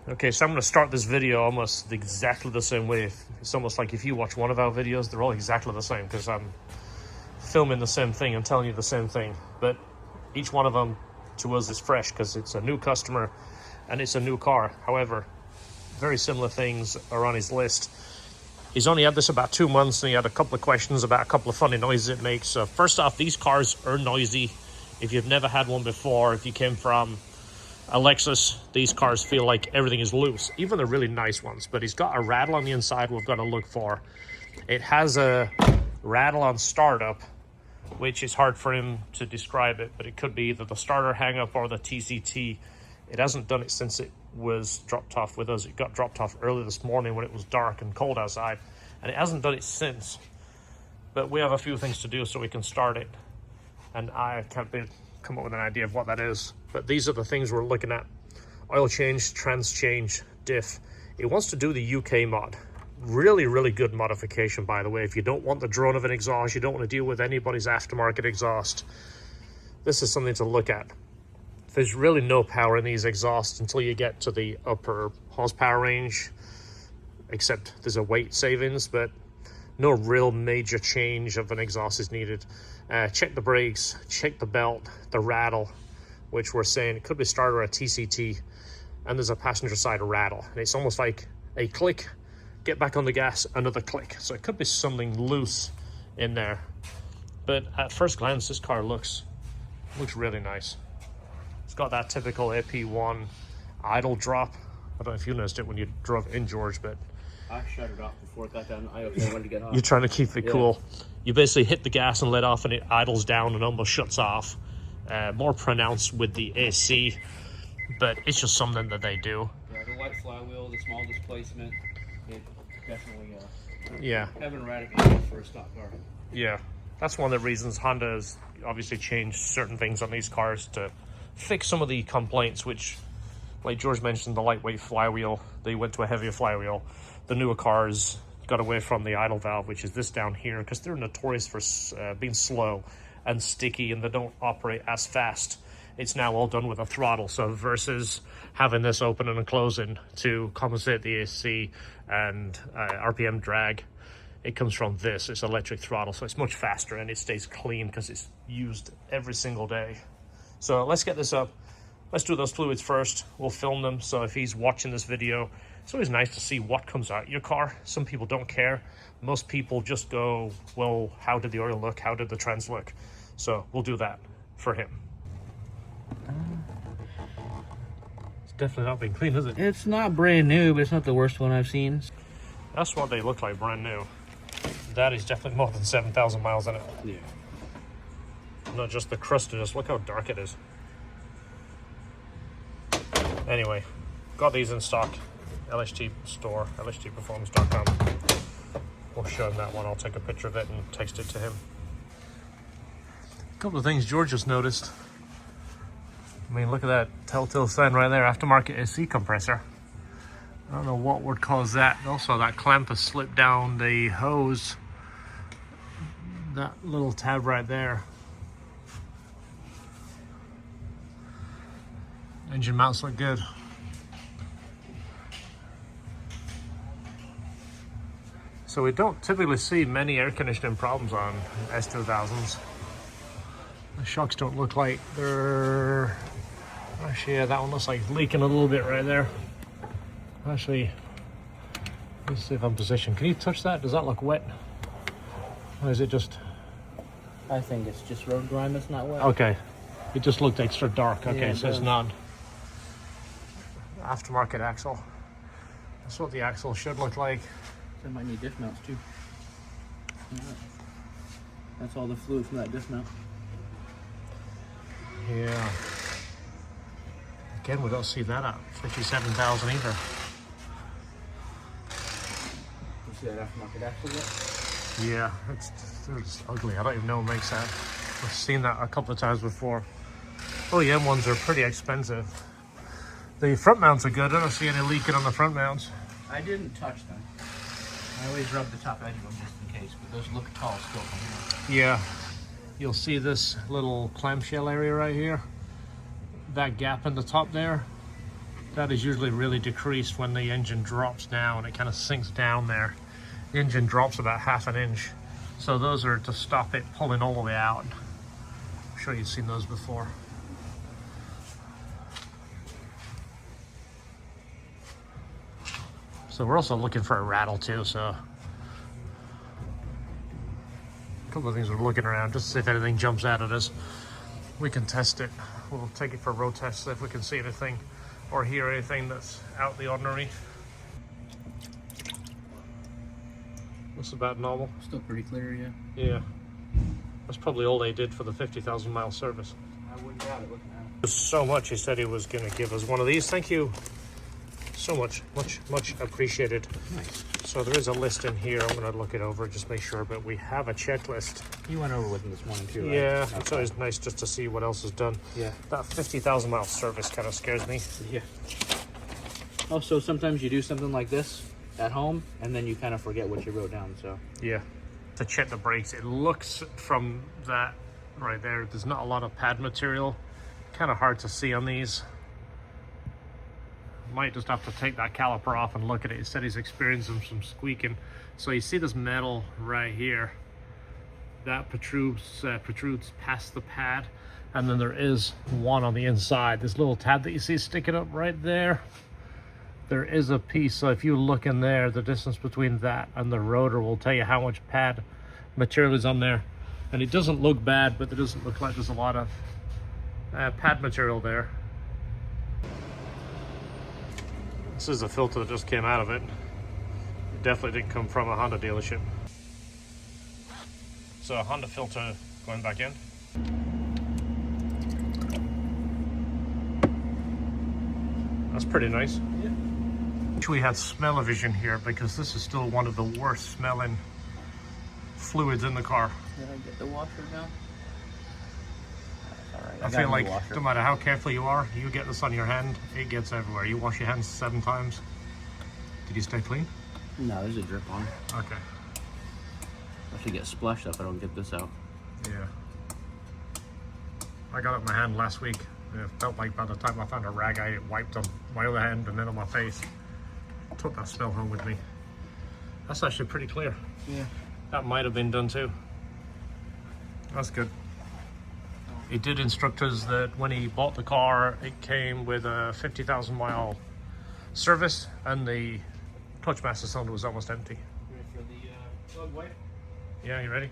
Okay, so I'm going to start this video almost exactly the same way. It's almost like if you watch one of our videos, they're all exactly the same because I'm filming the same thing and telling you the same thing. But each one of them to us is fresh because it's a new customer and it's a new car. However, very similar things are on his list. He's only had this about 2 months and he had a couple of questions about a couple of funny noises it makes. So first off, these cars are noisy. If you've never had one before, if you came from a Lexus, these cars feel like everything is loose, even the really nice ones. But he's got a rattle on the inside we've got to look for. It has a rattle on startup, which is hard for him to describe it, but it could be either the starter hang up or the TCT. It hasn't done it since it was dropped off with us. It got dropped off early this morning when it was dark and cold outside, and it hasn't done it since. But we have a few things to do so we can start it, and I can't come up with an idea of what that is. But these are the things we're looking at: oil change, trans change, diff. It wants to do the UK mod. Really good modification, by the way. If you don't want the drone of an exhaust, you don't want to deal with anybody's aftermarket exhaust, this is something to look at. There's really no power in these exhausts until you get to the upper horsepower range, except there's a weight savings, but no real major change of an exhaust is needed. Check the brakes, check the belt, the rattle, which we're saying it could be starter or a TCT, and there's a passenger side rattle. And it's almost like a click, get back on the gas, another click. So it could be something loose in there. But at first glance, this car looks really nice. It's got that typical AP1 idle drop. I don't know if you noticed it when you drove in, George, but I shut it off before it got down. I wanted to get off. You're trying to keep it cool. You basically hit the gas and let off, and it idles down and almost shuts off. More pronounced with the AC, but it's just something that they do. Yeah, the white flywheel, the small displacement, it definitely having radical for a stock car. Yeah, that's one of the reasons Honda has obviously changed certain things on these cars to fix some of the complaints, which, like George mentioned, the lightweight flywheel, they went to a heavier flywheel. The newer cars got away from the idle valve, which is this down here, because they're notorious for being slow and sticky, and they don't operate as fast. It's now all done with a throttle. So versus having this open and closing to compensate the AC and RPM drag, it comes from this. It's electric throttle, so it's much faster and it stays clean because it's used every single day. So let's get this up. Let's do those fluids first. We'll film them, so if he's watching this video, it's always nice to see what comes out your car. Some people don't care. Most people just go, well, how did the oil look? How did the trans look? So we'll do that for him. It's definitely not been clean, is it? It's not brand new, but it's not the worst one I've seen. That's what they look like, brand new. That is definitely more than 7,000 miles in it. Yeah. Not just the crustiness. Look how dark it is. Anyway, got these in stock. LHT store, lhtperformance.com. We'll show him that one. I'll take a picture of it and text it to him. A couple of things George just noticed. I mean, look at that telltale sign right there, aftermarket AC compressor. I don't know what would cause that. Also, that clamp has slipped down the hose. That little tab right there. Engine mounts look good. So we don't typically see many air conditioning problems on S2000s. The shocks don't look like they're... Actually, yeah, that one looks like leaking a little bit right there. Actually, let's see if I'm positioned. Can you touch that? Does that look wet? Or is it just... I think it's just road grime, it's not wet. Okay. It just looked extra dark. Okay, Yeah, so it's not... Aftermarket axle. That's what the axle should look like. That might need diff mounts too. Yeah. That's all the fluid from that diff mount. Yeah. Again, we don't see that at 57,000 either. You see that aftermarket axle yet? Yeah, it's ugly. I don't even know what makes that. I've seen that a couple of times before. OEM ones are pretty expensive. The front mounts are good. I don't see any leaking on the front mounts. I didn't touch them. I always rub the top edge of them just in case, but those look tall still from here. Yeah. You'll see this little clamshell area right here. That gap in the top there. That is usually really decreased when the engine drops down. It kind of sinks down there. The engine drops about 1/2 inch. So those are to stop it pulling all the way out. I'm sure you've seen those before. So we're also looking for a rattle too, so a couple of things we're looking around just to see if anything jumps out at us. We can test it. We'll take it for a road test if we can see anything or hear anything that's out of the ordinary. Looks about normal. Still pretty clear, yeah. Yeah. That's probably all they did for the 50,000 mile service. I wouldn't doubt it looking at it. There's so much he said he was going to give us one of these. Thank you so much. Much appreciated. Nice. So there is a list in here. I'm going to look it over, just make sure, but we have a checklist. You went over with him this morning too, right? Yeah, it's always nice just to see what else is done. Yeah. That 50,000 mile service kind of scares me. Yeah. Oh, so sometimes you do something like this at home and then you kind of forget what you wrote down, so. Yeah. To check the brakes, it looks from that right there, there's not a lot of pad material. Kind of hard to see on these. Might just have to take that caliper off and look at it. He said he's experiencing some squeaking. So you see this metal right here that protrudes past the pad, and then there is one on the inside. This little tab that you see sticking up right there, there is a piece. So if you look in there, the distance between that and the rotor will tell you how much pad material is on there. And it doesn't look bad, but it doesn't look like there's a lot of pad material there. This is a filter that just came out of it. It definitely didn't come from a Honda dealership. So a Honda filter going back in. That's pretty nice. Yeah. We had smell-o-vision here because this is still one of the worst smelling fluids in the car. Did I get the washer down? I feel like no matter how careful you are, you get this on your hand, it gets everywhere. You wash your hands 7 times. Did you stay clean? No, there's a drip on. Okay. I should get splashed up if I don't get this out. Yeah. I got it in my hand last week. And it felt like by the time I found a rag, I wiped on my other hand and then on my face. Took that smell home with me. That's actually pretty clear. Yeah. That might have been done too. That's good. He did instruct us that when he bought the car, it came with a 50,000 mile service and the clutch master cylinder was almost empty. Ready for the plug wipe? Yeah, you ready?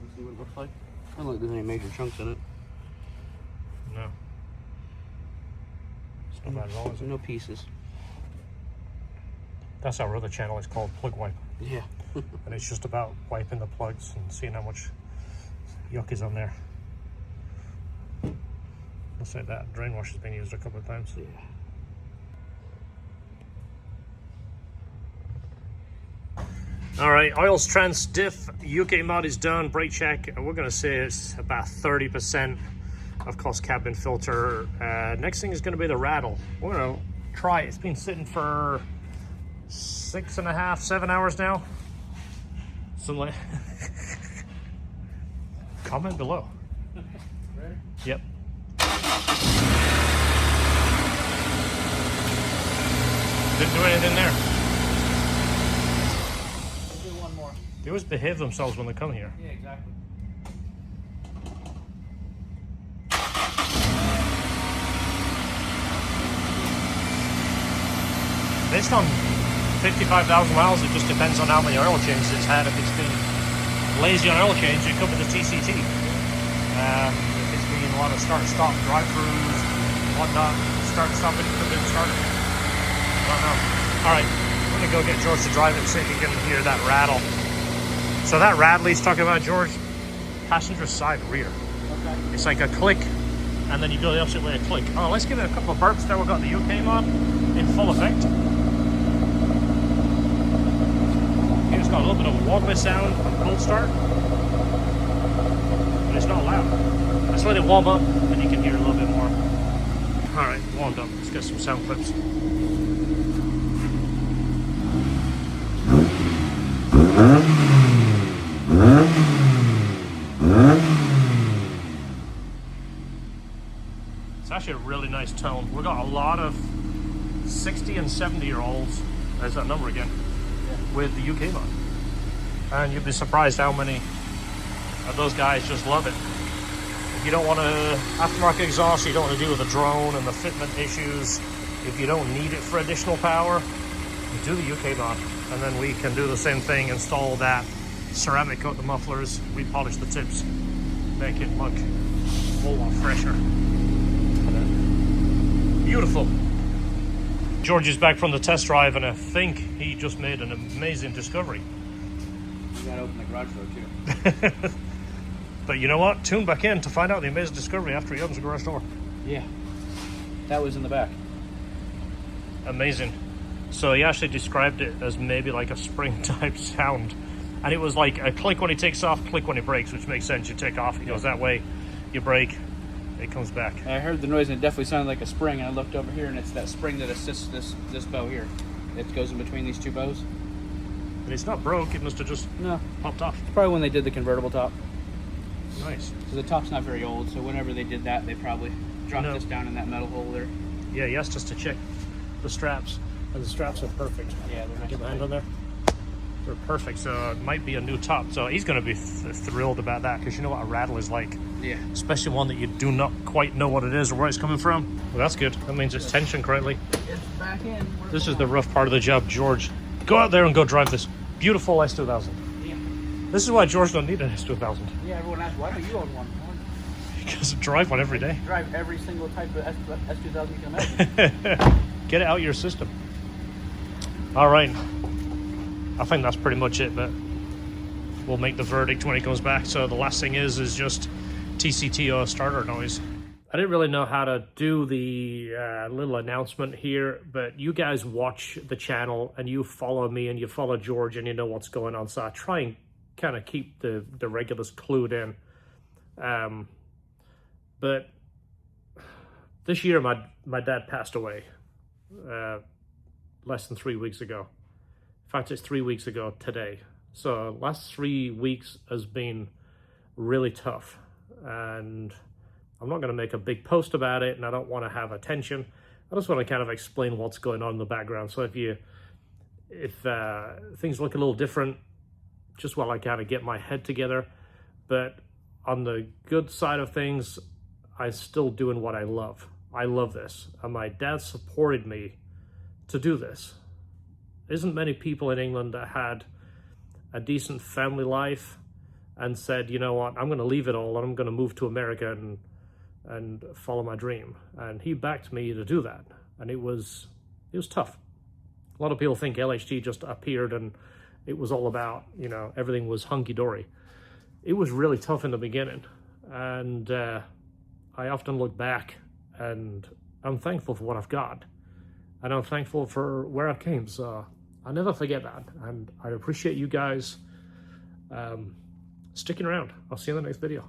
Let's see what it looks like. I don't think there's any major chunks in it. No. It's not bad at all, is it? No pieces. That's our other channel, it's called Plug Wipe. Yeah. And it's just about wiping the plugs and seeing how much yuck is on there. Looks like that drain wash has been used a couple of times. Yeah. All right, oils, trans, diff, UK mod is done, brake check. We're gonna say it's about 30%. Of course, cabin filter. Next thing is gonna be the rattle. We're gonna try it. It's been sitting for 6.5, 7 hours now. So like, comment below. Ready? Yep. Didn't do anything there. Let's do one more. They always behave themselves when they come here. Yeah, exactly. Based on 55,000 miles, it just depends on how many oil changes it's had. If it's been lazy on oil change, it could be the TCT. If it's been a lot of start-stop drive-throughs, whatnot, start-stop, it could be the starter. I don't know. All right, I'm gonna go get George to drive it and see if he can hear that rattle. So that rattle he's talking about, George, passenger side rear. Okay. It's like a click, and then you go the opposite way, a click. Oh, let's give it a couple of burps there. We've got the UK mod in full effect. It's got a little bit of a wobbly sound on cold start, but it's not loud. That's why they warm up, and you can hear a little bit more. All right, warmed up. Let's get some sound clips. It's actually a really nice tone. We got a lot of 60 and 70-year-olds, there's that number again, with the UK mod. And you'd be surprised how many of those guys just love it. If you don't want to aftermarket exhaust, you don't want to deal with the drone and the fitment issues, if you don't need it for additional power, do the UK mod. And then we can do the same thing, install that, ceramic coat the mufflers, repolish the tips, make it look a whole lot fresher. Beautiful. George is back from the test drive, and I think he just made an amazing discovery. You gotta open the garage door too. But you know what? Tune back in to find out the amazing discovery after he opens the garage door. Yeah. That was in the back. Amazing. So he actually described it as maybe like a spring type sound. And it was like a click when he takes off, click when he brakes, which makes sense. You take off, it goes that way, you brake, it comes back. I heard the noise and it definitely sounded like a spring, and I looked over here and it's that spring that assists this bow here. It goes in between these two bows. And it's not broke, it must have just popped off. It's probably when they did the convertible top. Nice. So the top's not very old, so whenever they did that, they probably dropped this down in that metal hole there. Yeah, he asked us to check the straps, and the straps are perfect. Yeah, they're nice. Get my hand on there. They're perfect, so it might be a new top. So he's going to be thrilled about that, because you know what a rattle is like. Yeah. Especially one that you do not quite know what it is or where it's coming from. Well, that's good. That means it's tensioned correctly. It's back in. This is the rough part of the job, George. Go out there and go drive this beautiful S2000. Yeah. This is why George don't need an S2000. Yeah, everyone asks, why don't you own one? Because I drive one every day. Drive every single type of S2000 you can imagine. Get it out of your system. All right. I think that's pretty much it, but we'll make the verdict when he comes back. So the last thing is just TCTO starter noise. I didn't really know how to do the little announcement here, but you guys watch the channel and you follow me and you follow George and you know what's going on. So I try and kind of keep the regulars clued in. But this year my dad passed away less than 3 weeks ago. In fact, it's 3 weeks ago today. So last 3 weeks has been really tough, and I'm not going to make a big post about it, and I don't want to have attention. I just want to kind of explain what's going on in the background. So if things look a little different, just while I kind of get my head together. But on the good side of things, I'm still doing what I love. I love this, and my dad supported me to do this. Isn't many people in England that had a decent family life and said, you know what, I'm going to leave it all and I'm going to move to America and follow my dream. And he backed me to do that. And it was tough. A lot of people think LHT just appeared and it was all about, you know, everything was hunky-dory. It was really tough in the beginning. And I often look back and I'm thankful for what I've got. And I'm thankful for where I came. So I'll never forget that. And I appreciate you guys sticking around. I'll see you in the next video.